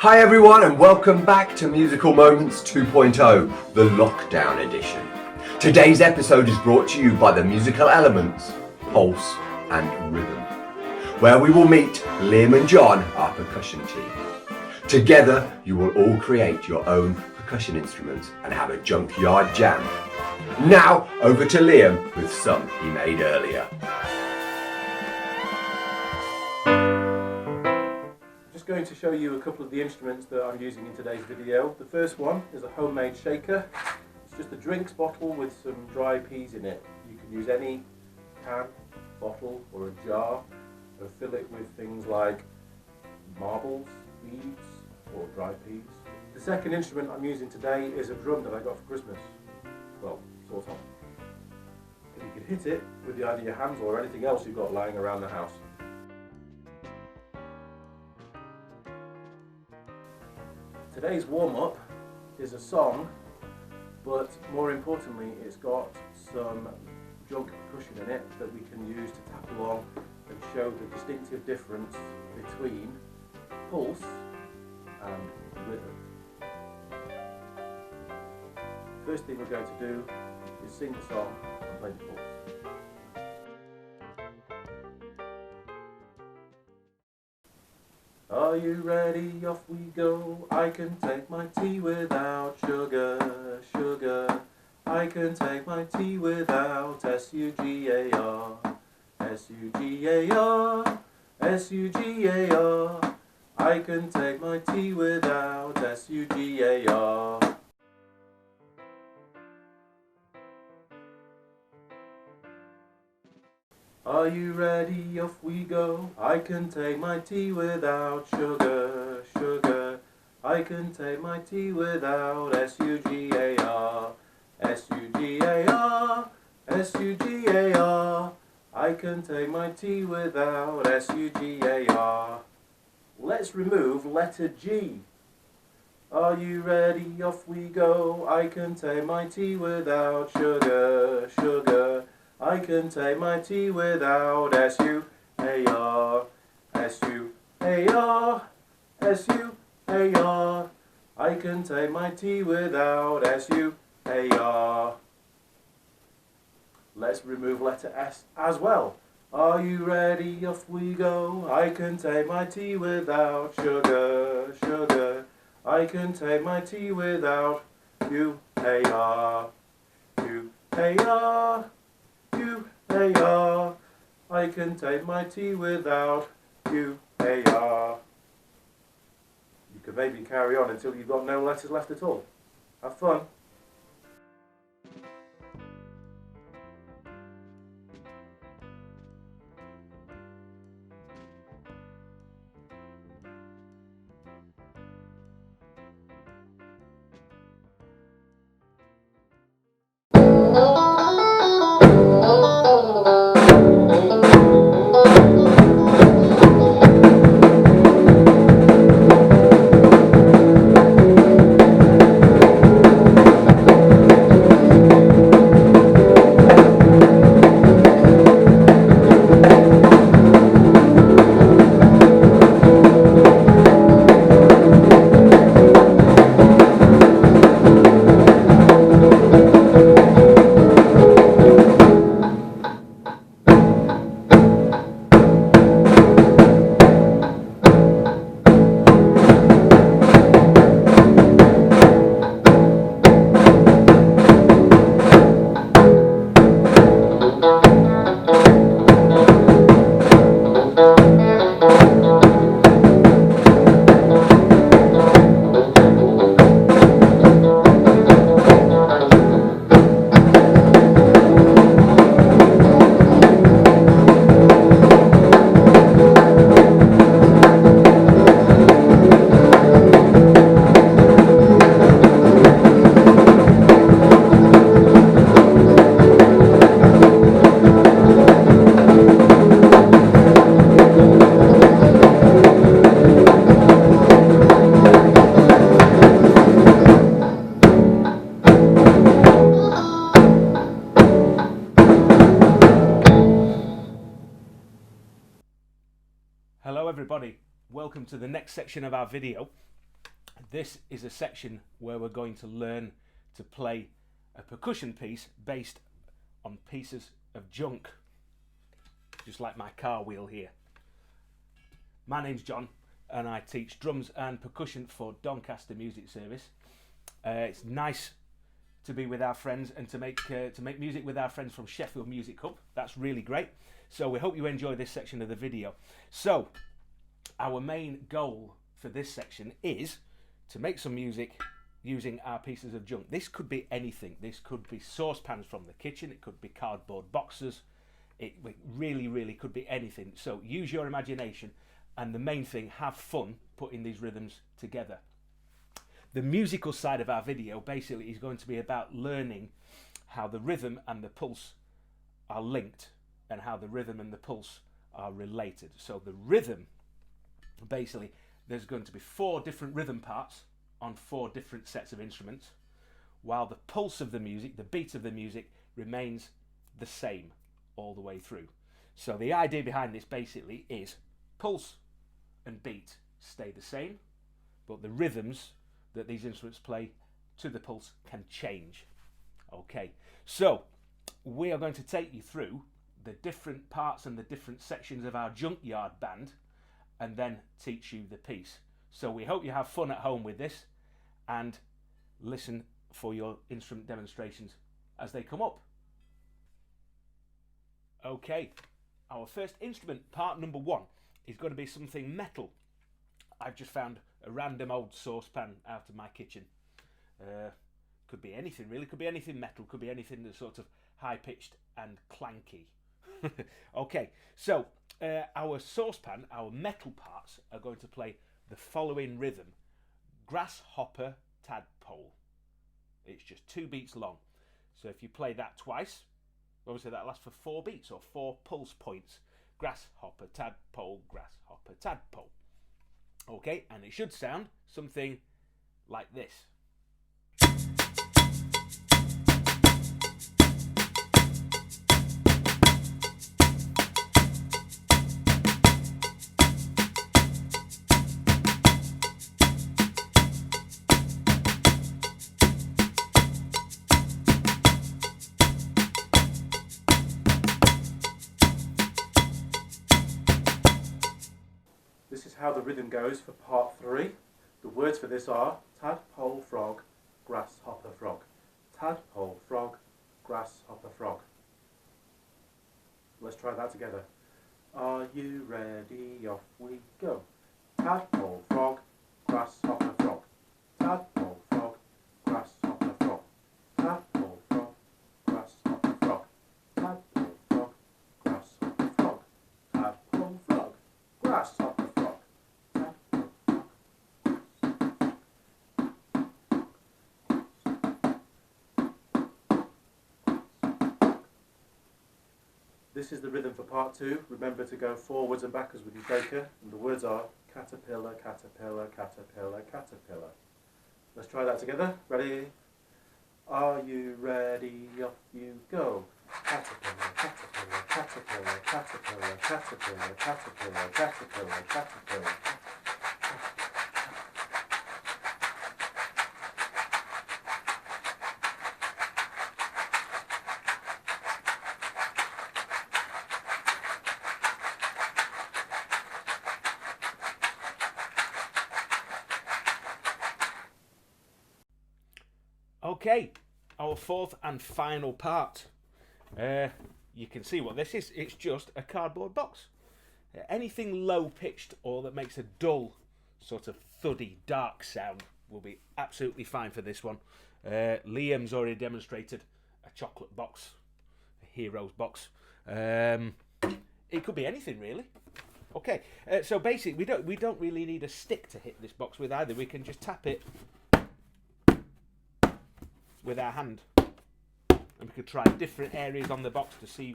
Hi everyone and welcome back to Musical Moments 2.0, the Lockdown Edition. Today's episode is brought to you by the musical elements, pulse and rhythm, where we will meet Liam and John, our percussion team. Together you will all create your own percussion instruments and have a junkyard jam. Now over to Liam with some he made earlier. Just going to show you a couple of the instruments that I'm using in today's video. The first one is a homemade shaker. It's just a drinks bottle with some dry peas in it. You can use any can, bottle or a jar and fill it with things like marbles, beads or dry peas. The second instrument I'm using today is a drum that I got for Christmas. Well, sort of. You can hit it with either your hands or anything else you've got lying around the house. Today's warm-up is a song, but more importantly it's got some junk percussion in it that we can use to tap along and show the distinctive difference between pulse and rhythm. First thing we're going to do is sing the song and play the pulse. Are you ready? Off we go. I can take my tea without sugar, sugar. I can take my tea without S-U-G-A-R, S-U-G-A-R, S-U-G-A-R. I can take my tea without S-U-G-A-R. Are you ready? Off we go. I can take my tea without sugar, sugar. I can take my tea without S-U-G-A-R, S-U-G-A-R, S-U-G-A-R. I can take my tea without S-U-G-A-R. Let's remove letter G. Are you ready? Off we go. I can take my tea without sugar, sugar. I can take my tea without S-U-A-R, S-U-A-R, S-U-A-R. I can take my tea without S-U-A-R. Let's remove letter S as well. Are you ready? Off we go. I can take my tea without sugar, sugar. I can take my tea without U-A-R, U-A-R. U-A-R. I can take my tea without U-A-R. You could maybe carry on until you've got no letters left at all. Have fun. Hello everybody, welcome to the next section of our video. This is a section where we're going to learn to play a percussion piece based on pieces of junk, just like my car wheel here. My name's John and I teach drums and percussion for Doncaster Music Service. It's nice to be with our friends and to make music with our friends from Sheffield Music Hub. That's really great. So we hope you enjoy this section of the video. So our main goal for this section is to make some music using our pieces of junk. This could be anything. This could be saucepans from the kitchen. It could be cardboard boxes. It really could be anything. So use your imagination, and the main thing, have fun putting these rhythms together. The musical side of our video basically is going to be about learning how the rhythm and the pulse are linked and how the rhythm and the pulse are related. So the rhythm, basically, there's going to be 4 different rhythm parts on 4 different sets of instruments, while the pulse of the music, the beat of the music, remains the same all the way through. So the idea behind this basically is pulse and beat stay the same, but the rhythms that these instruments play to the pulse can change. Okay, so we are going to take you through the different parts and the different sections of our Junkyard band and then teach you the piece. So we hope you have fun at home with this and listen for your instrument demonstrations as they come up. Okay, our first instrument, part number 1, is going to be something metal. I've just found a random old saucepan out of my kitchen. Could be anything really, could be anything metal, could be anything that's sort of high-pitched and clanky. Okay, so our saucepan, our metal parts, are going to play the following rhythm: grasshopper tadpole. It's just 2 beats long. So if you play that twice, obviously that lasts for 4 beats or 4 pulse points. Grasshopper tadpole, grasshopper tadpole. Okay, and it should sound something like this. This is how the rhythm goes for part 3. The words for this are tadpole frog, grasshopper frog. Tadpole frog, grasshopper frog. Let's try that together. Are you ready? Off we go. Tadpole frog, grasshopper frog. Tadpole frog, grasshopper frog. Tadpole frog, grasshopper frog. Tadpole frog, grasshopper frog. Tadpole frog, grasshopper. This is the rhythm for part 2. Remember to go forwards and backwards with your shaker. And the words are caterpillar, caterpillar, caterpillar, caterpillar. Let's try that together. Ready? Are you ready? Off you go. Caterpillar, caterpillar, caterpillar, caterpillar, caterpillar, caterpillar, caterpillar, caterpillar. Okay, our 4th and final part. You can see what this is. It's just a cardboard box. Anything low-pitched or that makes a dull, sort of thuddy, dark sound will be absolutely fine for this one. Liam's already demonstrated a chocolate box, a Heroes box. It could be anything really. Okay, so basically we don't really need a stick to hit this box with either. We can just tap it with our hand, and we could try different areas on the box to see.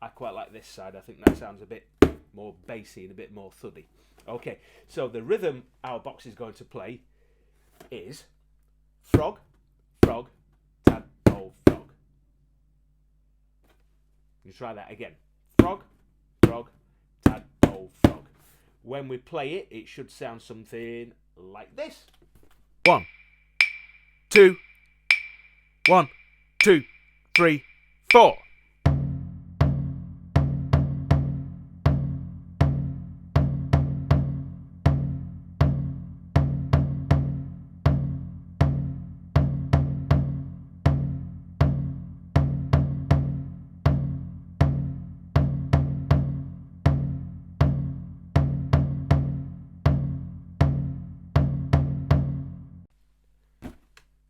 I quite like this side. I think that sounds a bit more bassy and a bit more thuddy. Okay, so the rhythm our box is going to play is frog, frog, tadpole, frog. You try that again. Frog, frog, tadpole, frog. when we play it, it should sound something like this. 1, 2, 1, 2, 3, 4.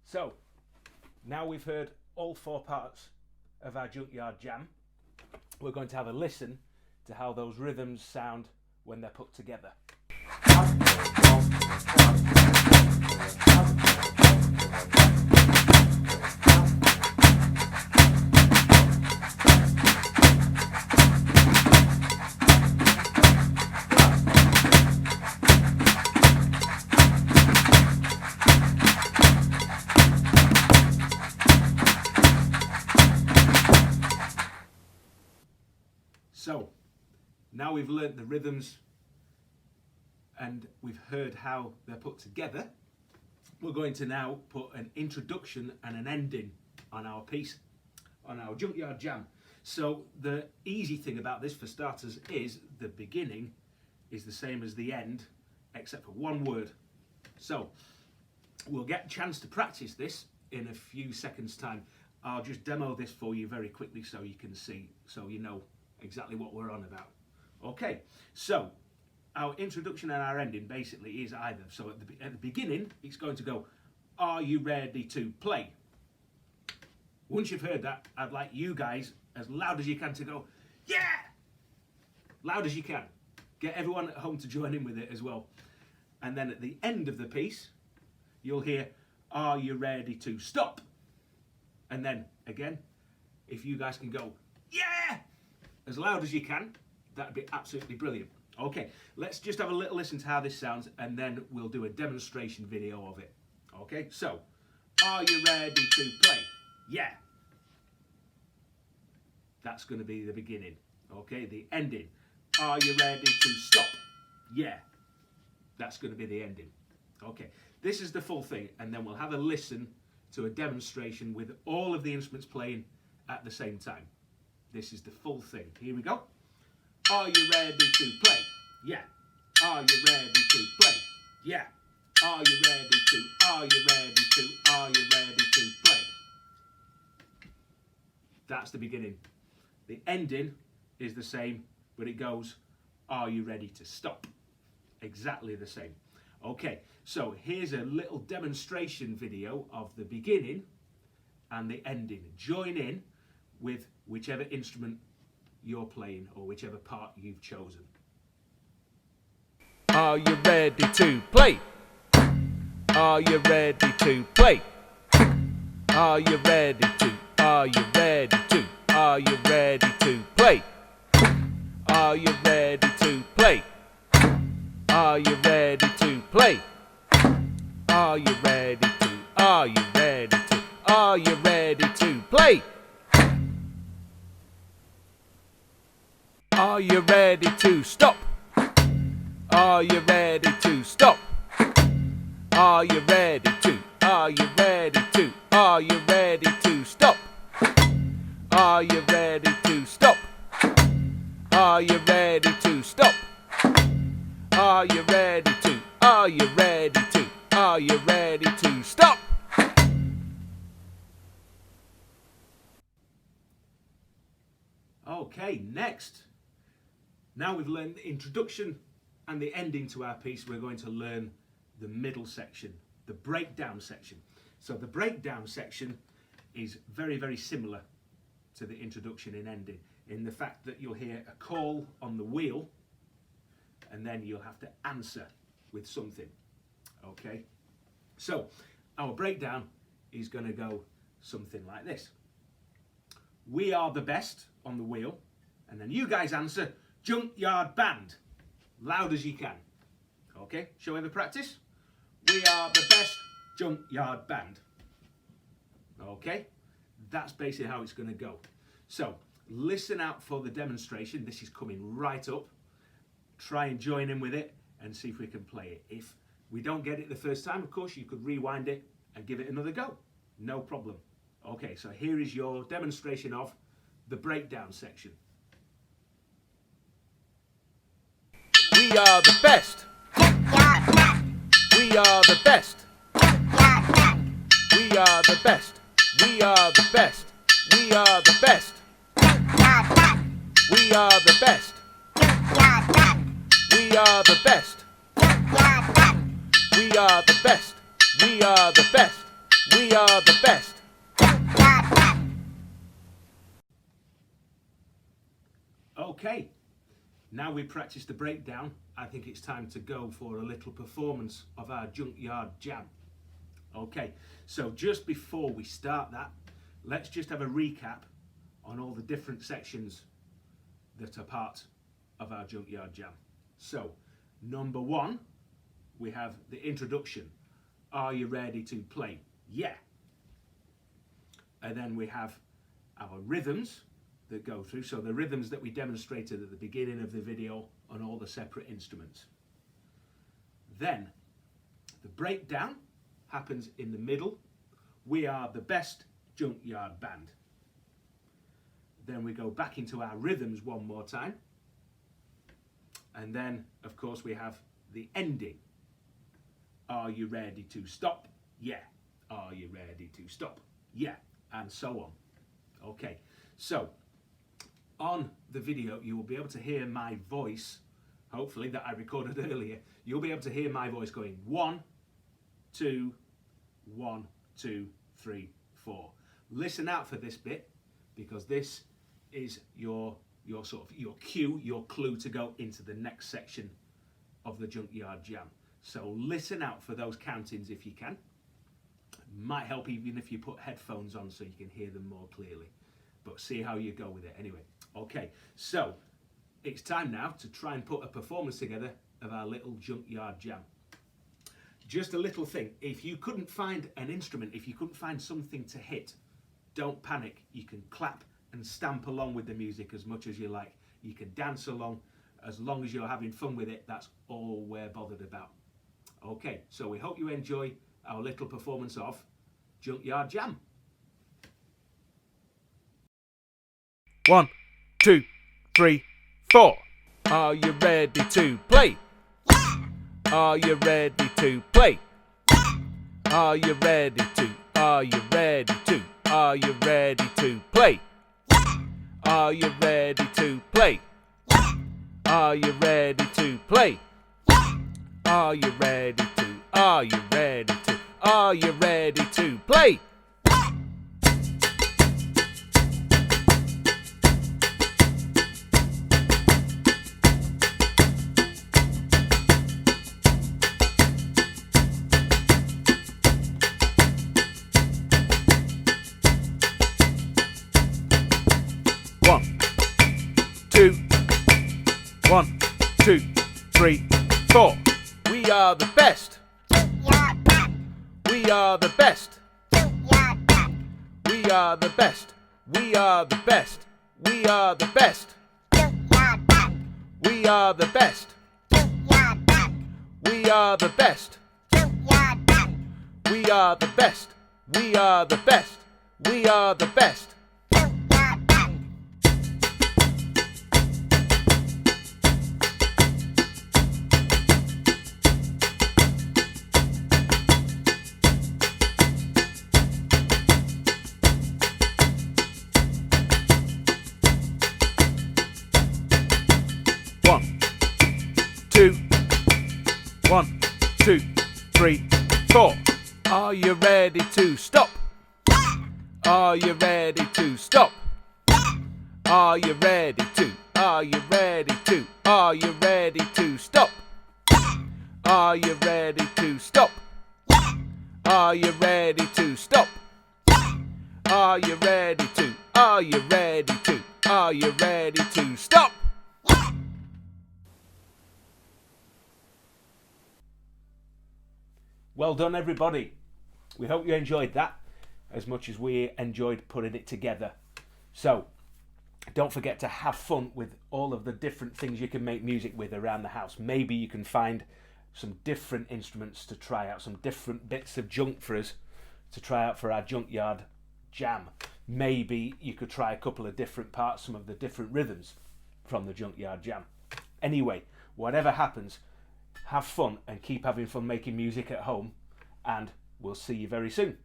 So, now we've heard all 4 parts of our Junkyard Jam, we're going to have a listen to how those rhythms sound when they're put together. So, now we've learnt the rhythms and we've heard how they're put together, we're going to now put an introduction and an ending on our piece, on our Junkyard Jam. So the easy thing about this, for starters, is the beginning is the same as the end, except for one word. So we'll get a chance to practice this in a few seconds' time. I'll just demo this for you very quickly so you can see, so you know exactly what we're on about. Okay, so our introduction and our ending basically is either, so at the beginning it's going to go, are you ready to play? Once you've heard that, I'd like you guys, as loud as you can, to go, yeah! Loud as you can. Get everyone at home to join in with it as well. And then at the end of the piece, you'll hear, are you ready to stop? And then, again, if you guys can go, yeah! As loud as you can, that'd be absolutely brilliant. Okay, let's just have a little listen to how this sounds, and then we'll do a demonstration video of it. Okay, so, are you ready to play? Yeah. That's going to be the beginning. Okay, the ending. Are you ready to stop? Yeah. That's going to be the ending. Okay, this is the full thing, and then we'll have a listen to a demonstration with all of the instruments playing at the same time. This is the full thing. Here we go. Are you ready to play? Yeah. Are you ready to play? Yeah. Are you ready to? Are you ready to? Are you ready to play? That's the beginning. The ending is the same, but it goes, are you ready to stop? Exactly the same. Okay, so here's a little demonstration video of the beginning and the ending. Join in with whichever instrument you're playing or whichever part you've chosen. Are you ready to play? Are you ready to play? Are you ready to? Are you ready to? Are you ready to play? Are you ready to play? Are you ready to play? Are you ready to? Are you ready to? Are you ready to play? Are you ready to stop? Are you ready to stop? Are you ready to? Are you ready to? Are you ready to stop? Are you ready to stop? Are you ready to stop? Are you ready to? Are you ready to? Are you ready to stop? Okay, next. Now we've learned the introduction and the ending to our piece, we're going to learn the middle section, the breakdown section. So the breakdown section is very, very similar to the introduction and ending in the fact that you'll hear a call on the wheel and then you'll have to answer with something. Okay? So our breakdown is going to go something like this. We are the best on the wheel, and then you guys answer Junkyard Band, loud as you can. Okay, shall we have a practice? We are the best Junkyard Band. Okay, that's basically how it's going to go. So listen out for the demonstration. This is coming right up. try and join in with it and see if we can play it. If we don't get it the first time, of course, you could rewind it and give it another go. No problem. Okay, so here is your demonstration of the breakdown section. We are the best. We are the best. We are the best. We are the best. We are the best. We are the best. We are the best. We are the best. We are the best. We are the best. Okay, now we practiced the breakdown, I think it's time to go for a little performance of our Junkyard Jam. Okay, so just before we start that, let's just have a recap on all the different sections that are part of our Junkyard Jam. So, number one, we have the introduction. Are you ready to play? Yeah. And then we have our rhythms that go through. So the rhythms that we demonstrated at the beginning of the video on all the separate instruments. Then the breakdown happens in the middle. We are the best Junkyard band. Then we go back into our rhythms one more time. And then, of course, we have the ending. Are you ready to stop? Yeah. Are you ready to stop? Yeah. And so on. Okay, so on the video you will be able to hear my voice, hopefully, that I recorded earlier. You'll be able to hear my voice going 1, 2, 1, 2, 3, 4. Listen out for this bit, because this is your cue, your clue to go into the next section of the Junkyard Jam. So listen out for those countings if you can. Might help even if you put headphones on so you can hear them more clearly. But see how you go with it anyway. Okay, so it's time now to try and put a performance together of our little Junkyard Jam. Just a little thing, if you couldn't find an instrument, if you couldn't find something to hit, don't panic. You can clap and stamp along with the music as much as you like. You can dance along as long as you're having fun with it. That's all we're bothered about. Okay, so we hope you enjoy our little performance of Junkyard Jam. 1, 2, 3, 4. Are you ready to play? Are you ready to play? Are you ready to? Are you ready to? Are you ready to play? Are you ready to play? Are you ready to play? Are you ready to? Are you ready to? Are you ready to play? One, two, three, 4. We are the best. We are the best. We are the best. We are the best. We are the best. We are the best. We are the best. We are the best. We are the best. We are the best. One, two, three, 4. Are you ready to stop? Are you ready to stop? Are you ready to? Are you ready to? Are you ready to stop? Are you ready to stop? Are you ready to stop? Are you ready to? Are you ready to? Are you ready to stop? Well done, everybody. We hope you enjoyed that as much as we enjoyed putting it together. So, don't forget to have fun with all of the different things you can make music with around the house. Maybe you can find some different instruments to try out, some different bits of junk for us to try out for our Junkyard jam. Maybe you could try a couple of different parts, some of the different rhythms from the Junkyard jam. Anyway, whatever happens, have fun and keep having fun making music at home, and we'll see you very soon.